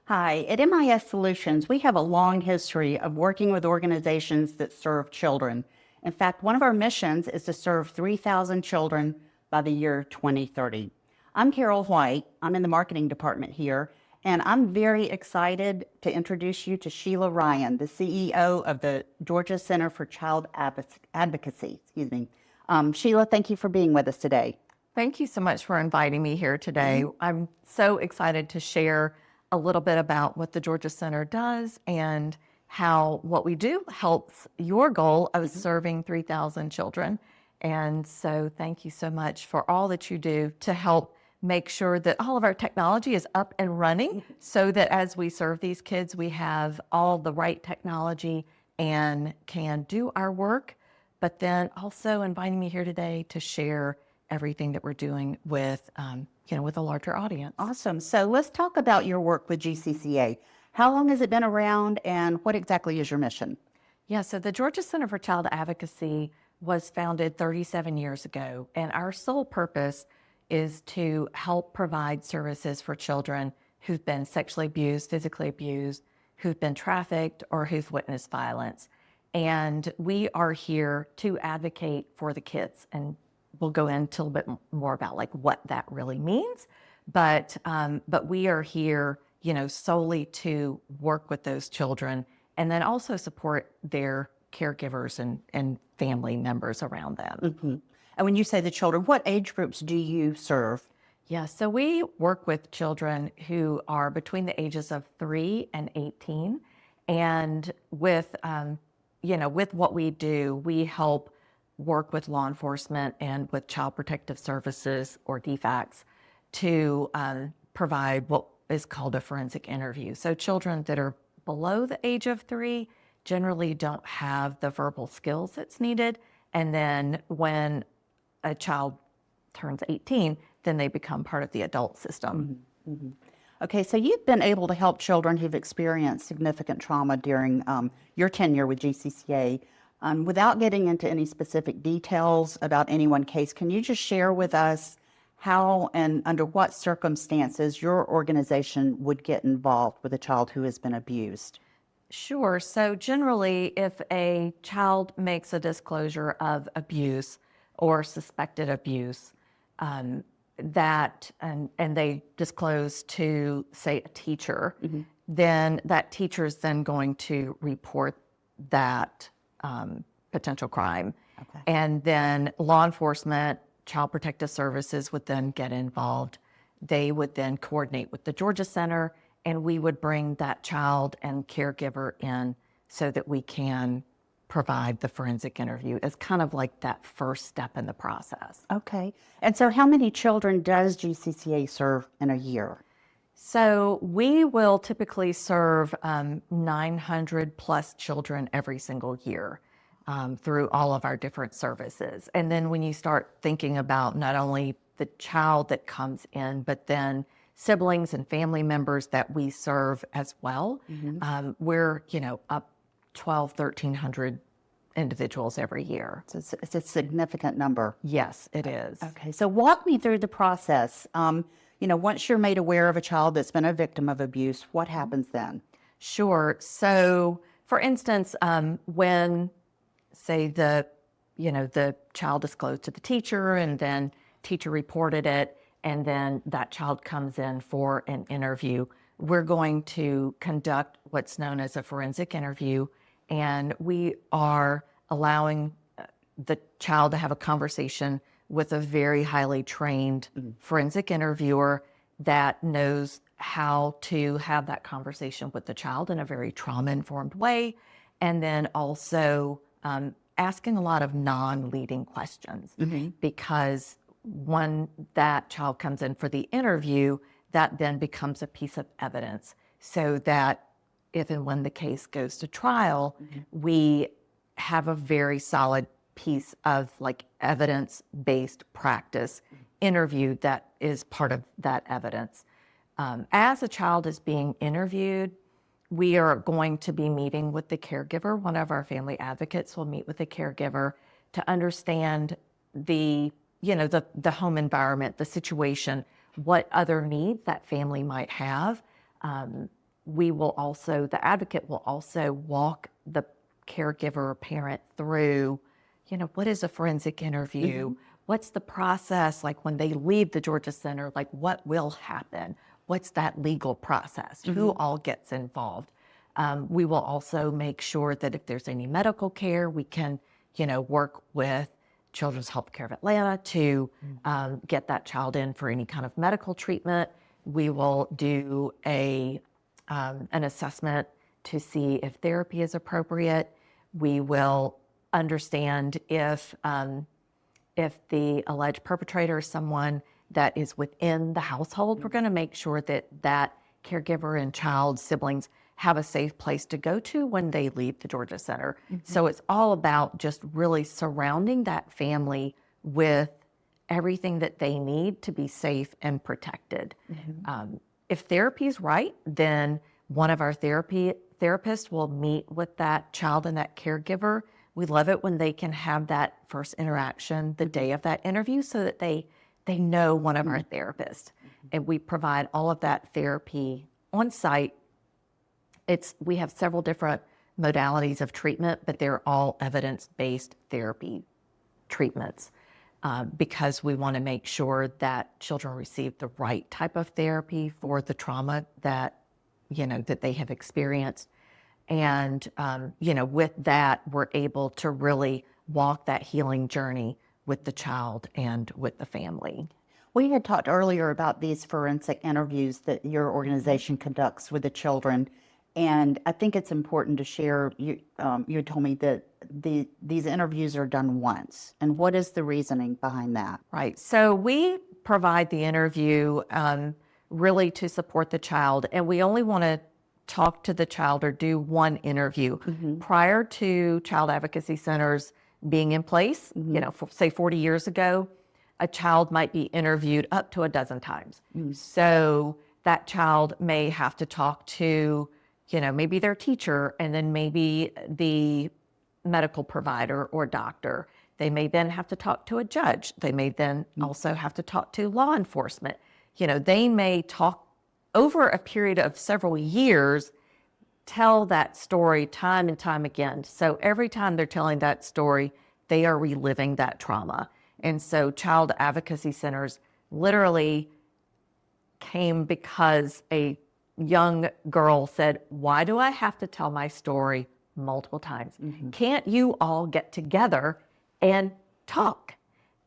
Hi, at MIS Solutions, we have a long history of working with organizations that serve children. In fact, one of our missions is to serve 3,000 children by the year 2030. I'm Carol White. I'm in the marketing department here, and I'm very excited to introduce you to Sheila Ryan, the CEO of the Georgia Center for Child Advocacy. Sheila, thank you for being with us today. Thank you so much for inviting me here today. I'm so excited to share a little bit about what the Georgia Center does and how what we do helps your goal of serving 3,000 children. And so thank you so much for all that you do to help make sure that all of our technology is up and running so that as we serve these kids, we have all the right technology and can do our work, but then also inviting me here today to share everything that we're doing with, with a larger audience. Awesome. So let's talk about your work with GCCA. How long has it been around and what exactly is your mission? Yeah, so the Georgia Center for Child Advocacy was founded 37 years ago, and our sole purpose is to help provide services for children who've been sexually abused, physically abused, who've been trafficked, or who've witnessed violence. And we are here to advocate for the kids, and we'll go into a little bit more about like what that really means, but we are here, solely to work with those children and then also support their caregivers and family members around them. Mm-hmm. And when you say the children, what age groups do you serve? Yeah, so we work with children who are between the ages of 3 and 18, and with what we do, we help work with law enforcement and with child protective services or DFACS to provide what is called a forensic interview. So children that are below the age of 3 generally don't have the verbal skills that's needed. And then when a child turns 18, then they become part of the adult system. Mm-hmm. Mm-hmm. Okay, so you've been able to help children who've experienced significant trauma during your tenure with GCCA. Without getting into any specific details about any one case, can you just share with us how and under what circumstances your organization would get involved with a child who has been abused? Sure. So generally, if a child makes a disclosure of abuse or suspected abuse, and they disclose to, say, a teacher, then that teacher is then going to report that potential crime. Okay. And then law enforcement, child protective services would then get involved. They would then coordinate with the Georgia Center, and we would bring that child and caregiver in so that we can provide the forensic interview as kind of like that first step in the process. Okay. And so how many children does GCCA serve in a year? So we will typically serve 900 plus children every single year through all of our different services. And then when you start thinking about not only the child that comes in, but then siblings and family members that we serve as well, we're, up 1,300 individuals every year. So it's a significant number. Yes, it is. Okay, so walk me through the process. Once you're made aware of a child that's been a victim of abuse, what happens then? Sure. So, for instance, when, say, the child disclosed to the teacher and then teacher reported it, and then that child comes in for an interview, we're going to conduct what's known as a forensic interview, and we are allowing the child to have a conversation with a very highly trained forensic interviewer that knows how to have that conversation with the child in a very trauma-informed way, and then also asking a lot of non-leading questions, because when that child comes in for the interview, that then becomes a piece of evidence, so that if and when the case goes to trial, we have a very solid piece of like evidence-based practice interview that is part of that evidence. As a child is being interviewed, we are going to be meeting with the caregiver. One of our family advocates will meet with the caregiver to understand the home environment, the situation, what other needs that family might have. the advocate will also walk the caregiver or parent through, what is a forensic interview? What's the process like when they leave the Georgia Center? Like, what will happen? What's that legal process? Who all gets involved? We will also make sure that if there's any medical care, we can, work with Children's Healthcare of Atlanta to get that child in for any kind of medical treatment. We will do an assessment to see if therapy is appropriate. We will understand if the alleged perpetrator is someone that is within the household. We're going to make sure that that caregiver and child siblings have a safe place to go to when they leave the Georgia Center. So it's all about just really surrounding that family with everything that they need to be safe and protected. If therapy is right, then one of our therapists will meet with that child and that caregiver. We love it when they can have that first interaction the day of that interview so that they know one of our therapists. And we provide all of that therapy on site. We have several different modalities of treatment, but they're all evidence-based therapy treatments because we want to make sure that children receive the right type of therapy for the trauma that they have experienced. And, with that, we're able to really walk that healing journey with the child and with the family. We had talked earlier about these forensic interviews that your organization conducts with the children. And I think it's important to share, you told me that these interviews are done once. And what is the reasoning behind that? Right. So we provide the interview really to support the child. And we only want to talk to the child or do one interview. Prior to Child Advocacy Centers being in place, say 40 years ago, a child might be interviewed up to a dozen times. So that child may have to talk to, maybe their teacher and then maybe the medical provider or doctor. They may then have to talk to a judge. They may then also have to talk to law enforcement. They may talk over a period of several years, tell that story time and time again. So every time they're telling that story, they are reliving that trauma. And so Child Advocacy Centers literally came because a young girl said, "Why do I have to tell my story multiple times? Can't you all get together and talk?"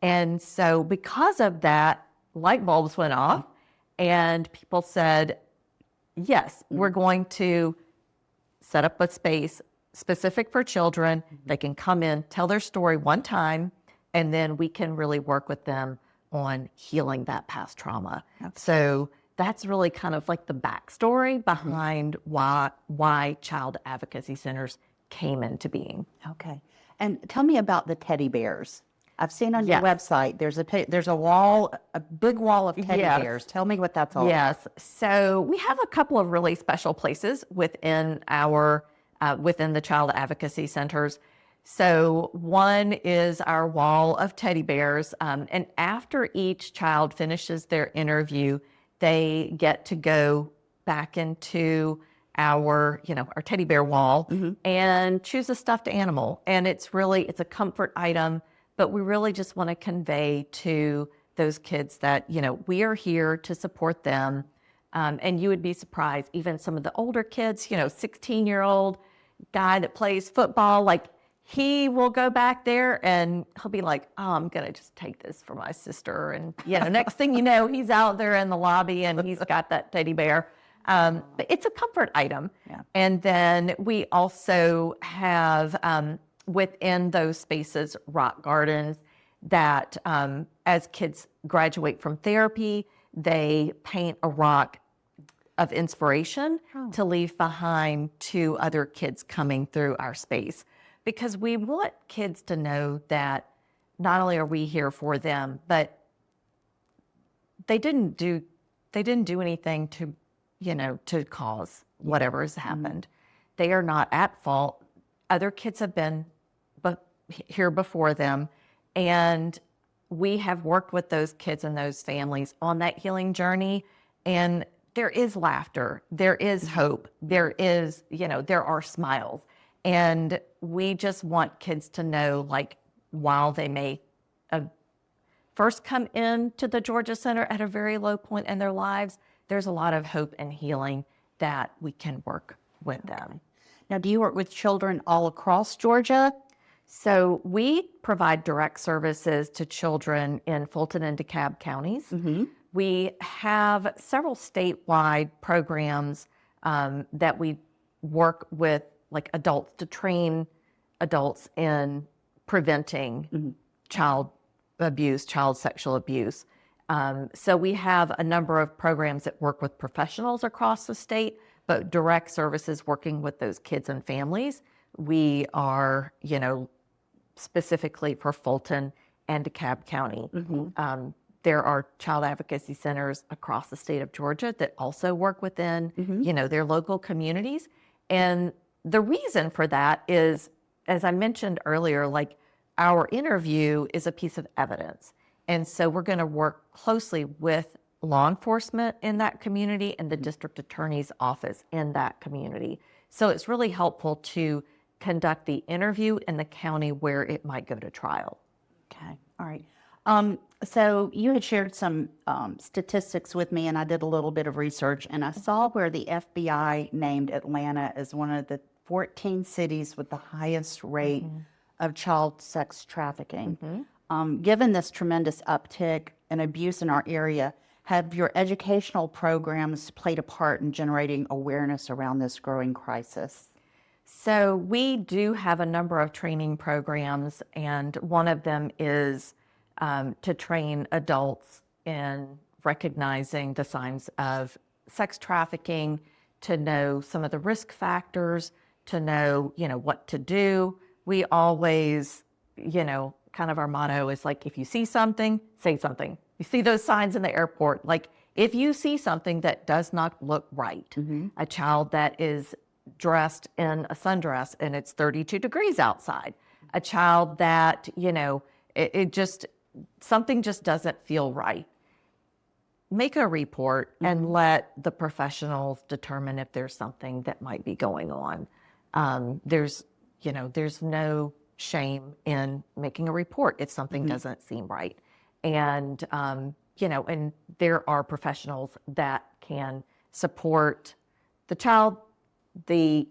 And so because of that, light bulbs went off and people said, yes, we're going to set up a space specific for children. They can come in, tell their story one time, and then we can really work with them on healing that past trauma. So that's really kind of like the backstory behind why Child Advocacy Centers came into being. Okay. And tell me about the teddy bears. I've seen on your website, there's a wall, a big wall of teddy bears. Tell me what that's all about. Yes. So we have a couple of really special places within the Child Advocacy Centers. So one is our wall of teddy bears. And after each child finishes their interview, they get to go back into our teddy bear wall and choose a stuffed animal. And it's a comfort item, but we really just want to convey to those kids that, we are here to support them. And you would be surprised, even some of the older kids, 16-year-old guy that plays football, like he will go back there and he'll be like, "Oh, I'm going to just take this for my sister." And, next thing you know, he's out there in the lobby and he's got that teddy bear. But it's a comfort item. Yeah. And then we also have within those spaces rock gardens that as kids graduate from therapy, they paint a rock of inspiration to leave behind to other kids coming through our space. Because we want kids to know that not only are we here for them, but they didn't do anything to cause whatever has happened. They are not at fault. Other kids have been here before them, and we have worked with those kids and those families on that healing journey. And there is laughter, there is hope, there is, there are smiles. And we just want kids to know, like, while they may first come into the Georgia Center at a very low point in their lives, there's a lot of hope and healing that we can work with them. Now, do you work with children all across Georgia? So we provide direct services to children in Fulton and DeKalb counties. We have several statewide programs that we work with, like adults, to train adults in preventing child abuse, child sexual abuse. So we have a number of programs that work with professionals across the state, but direct services working with those kids and families. We are, specifically for Fulton and DeKalb County. There are child advocacy centers across the state of Georgia that also work within, their local communities. And the reason for that is, as I mentioned earlier, like, our interview is a piece of evidence. And so we're going to work closely with law enforcement in that community and the district attorney's office in that community. So it's really helpful to conduct the interview in the county where it might go to trial. Okay, all right. So you had shared some statistics with me, and I did a little bit of research, and I saw where the FBI named Atlanta as one of the 14 cities with the highest rate of child sex trafficking. Given this tremendous uptick in abuse in our area, have your educational programs played a part in generating awareness around this growing crisis? So we do have a number of training programs, and one of them is to train adults in recognizing the signs of sex trafficking, to know some of the risk factors, to know, what to do. We always, kind of our motto is like, if you see something, say something. You see those signs in the airport, like, if you see something that does not look right, a child that is dressed in a sundress and it's 32 degrees outside, a child that, something just doesn't feel right, make a report and let the professionals determine if there's something that might be going on. There's no shame in making a report if something doesn't seem right. And, and there are professionals that can support the child, the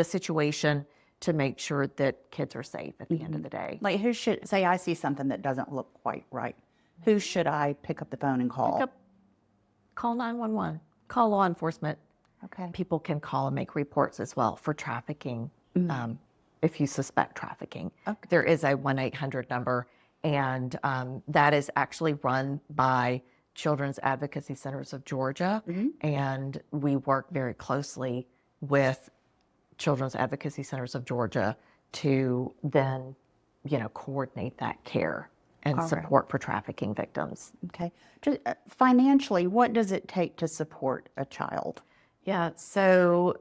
situation, to make sure that kids are safe at the end of the day. Like, who should, say I see something that doesn't look quite right, who should I pick up the phone and call? Call 911, call law enforcement. Okay. People can call and make reports as well for trafficking. If you suspect trafficking, there is a 1-800 number, and that is actually run by Children's Advocacy Centers of Georgia, and we work very closely with Children's Advocacy Centers of Georgia to then, coordinate that care and support for trafficking victims. Okay. Just, financially, what does it take to support a child? Yeah, so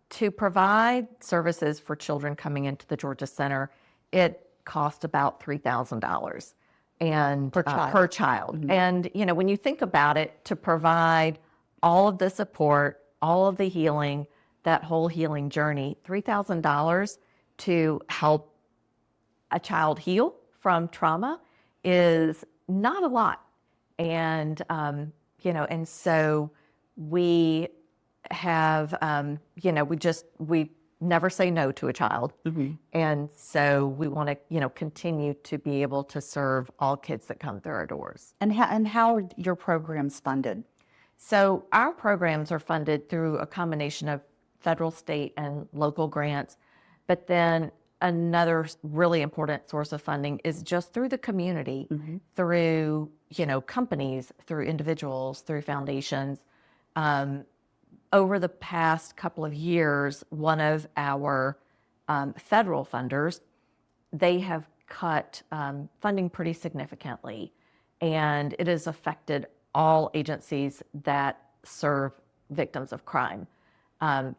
to provide services for children coming into the Georgia Center, it costs about $3,000 and per child. And when you think about it, to provide all of the support, all of the healing, that whole healing journey, $3,000 to help a child heal from trauma is not a lot. And and so we have, we never say no to a child. And so we want to, continue to be able to serve all kids that come through our doors. And how are your programs funded? So our programs are funded through a combination of federal, state, and local grants. But then another really important source of funding is just through the community, through, companies, through individuals, through foundations. Over the past couple of years, one of our federal funders, they have cut funding pretty significantly, and it has affected all agencies that serve victims of crime.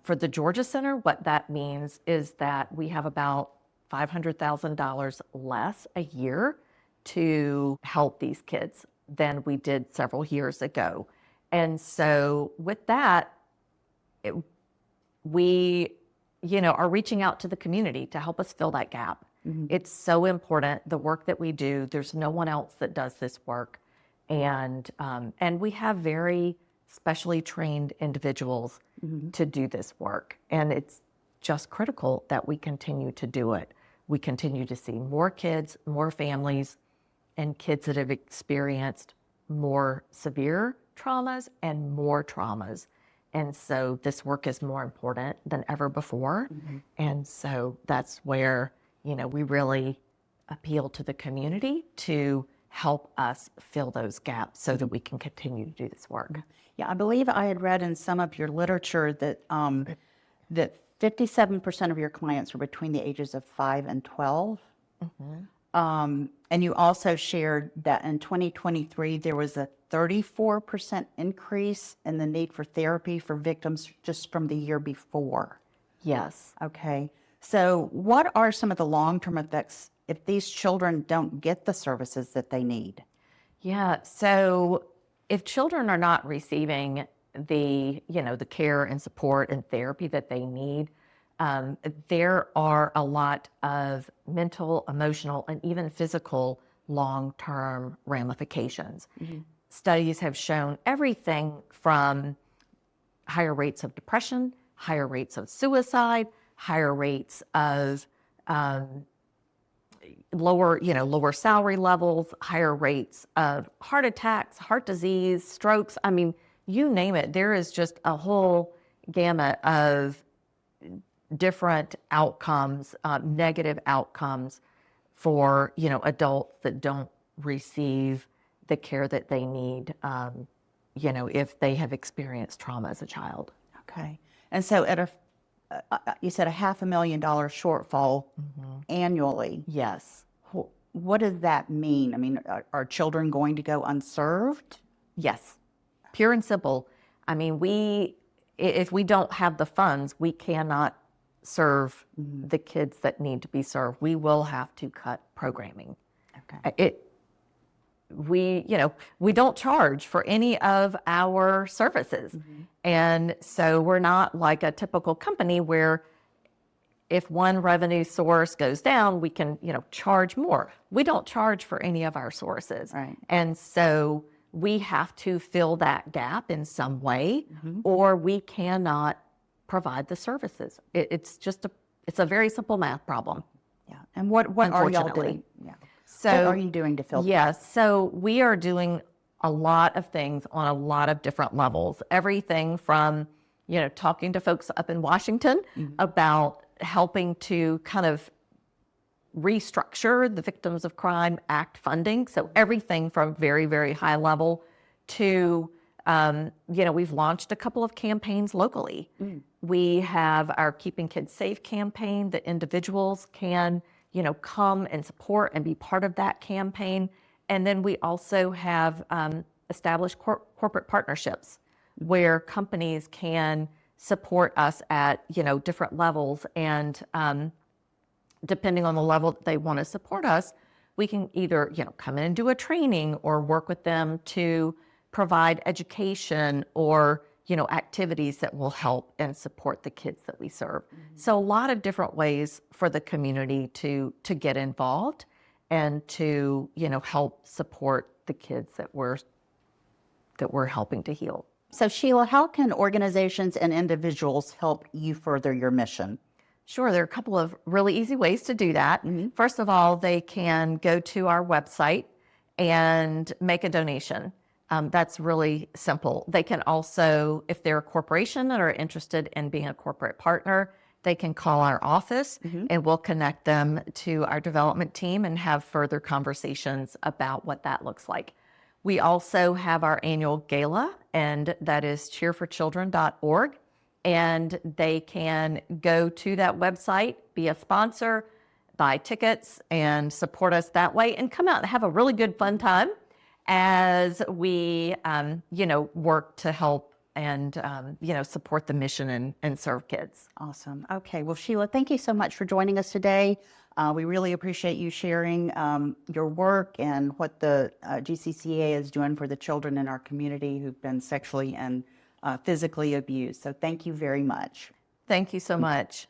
For the Georgia Center, what that means is that we have about $500,000 less a year to help these kids than we did several years ago. And so with that, we, are reaching out to the community to help us fill that gap. It's so important, the work that we do. There's no one else that does this work. And we have very specially trained individuals to do this work. And it's just critical that we continue to do it. We continue to see more kids, more families, and kids that have experienced more severe traumas and more traumas. And so this work is more important than ever before. And so that's where, we really appeal to the community to help us fill those gaps so that we can continue to do this work. Yeah, I believe I had read in some of your literature that that 57% of your clients are between the ages of 5 and 12. And you also shared that in 2023, there was a 34% increase in the need for therapy for victims just from the year before. Yes. Okay. So what are some of the long-term effects if these children don't get the services that they need? Yeah. So if children are not receiving the care and support and therapy that they need, there are a lot of mental, emotional, and even physical long-term ramifications. Studies have shown everything from higher rates of depression, higher rates of suicide, higher rates of lower salary levels, higher rates of heart attacks, heart disease, strokes. I mean, you name it. There is just a whole gamut of different outcomes, negative outcomes for, adults that don't receive the care that they need, if they have experienced trauma as a child. Okay. And so you said $500,000 shortfall annually. Yes. What does that mean? I mean, are children going to go unserved? Yes. Pure and simple. I mean, if we don't have the funds, we cannot serve the kids that need to be served. We will have to cut programming. Okay. We don't charge for any of our services. And so we're not like a typical company where if one revenue source goes down, we can, charge more. We don't charge for any of our sources. Right. And so we have to fill that gap in some way, or we cannot provide the services. It's a very simple math problem. Yeah. And what are y'all Unfortunately. doing? Yeah. So, what are you doing to fill? Yes. So we are doing a lot of things on a lot of different levels. Everything from, talking to folks up in Washington about helping to kind of restructure the Victims of Crime Act funding. So everything from very, very high level to, we've launched a couple of campaigns locally. We have our Keeping Kids Safe campaign that individuals can, come and support and be part of that campaign. And then we also have established corporate partnerships where companies can support us at, different levels. And depending on the level that they want to support us, we can either, come in and do a training or work with them to provide education or, activities that will help and support the kids that we serve. So a lot of different ways for the community to get involved and to, help support the kids that we're helping to heal. So Sheila, how can organizations and individuals help you further your mission? Sure, there are a couple of really easy ways to do that. First of all, they can go to our website and make a donation. That's really simple. They can also, if they're a corporation that are interested in being a corporate partner, they can call our office and we'll connect them to our development team and have further conversations about what that looks like. We also have our annual gala, and that is cheerforchildren.org. And they can go to that website, be a sponsor, buy tickets, and support us that way, and come out and have a really good fun time as we, work to help and, support the mission and serve kids. Awesome. Okay. Well, Sheila, thank you so much for joining us today. We really appreciate you sharing your work and what the GCCA is doing for the children in our community who've been sexually and physically abused. So thank you very much. Thank you so much.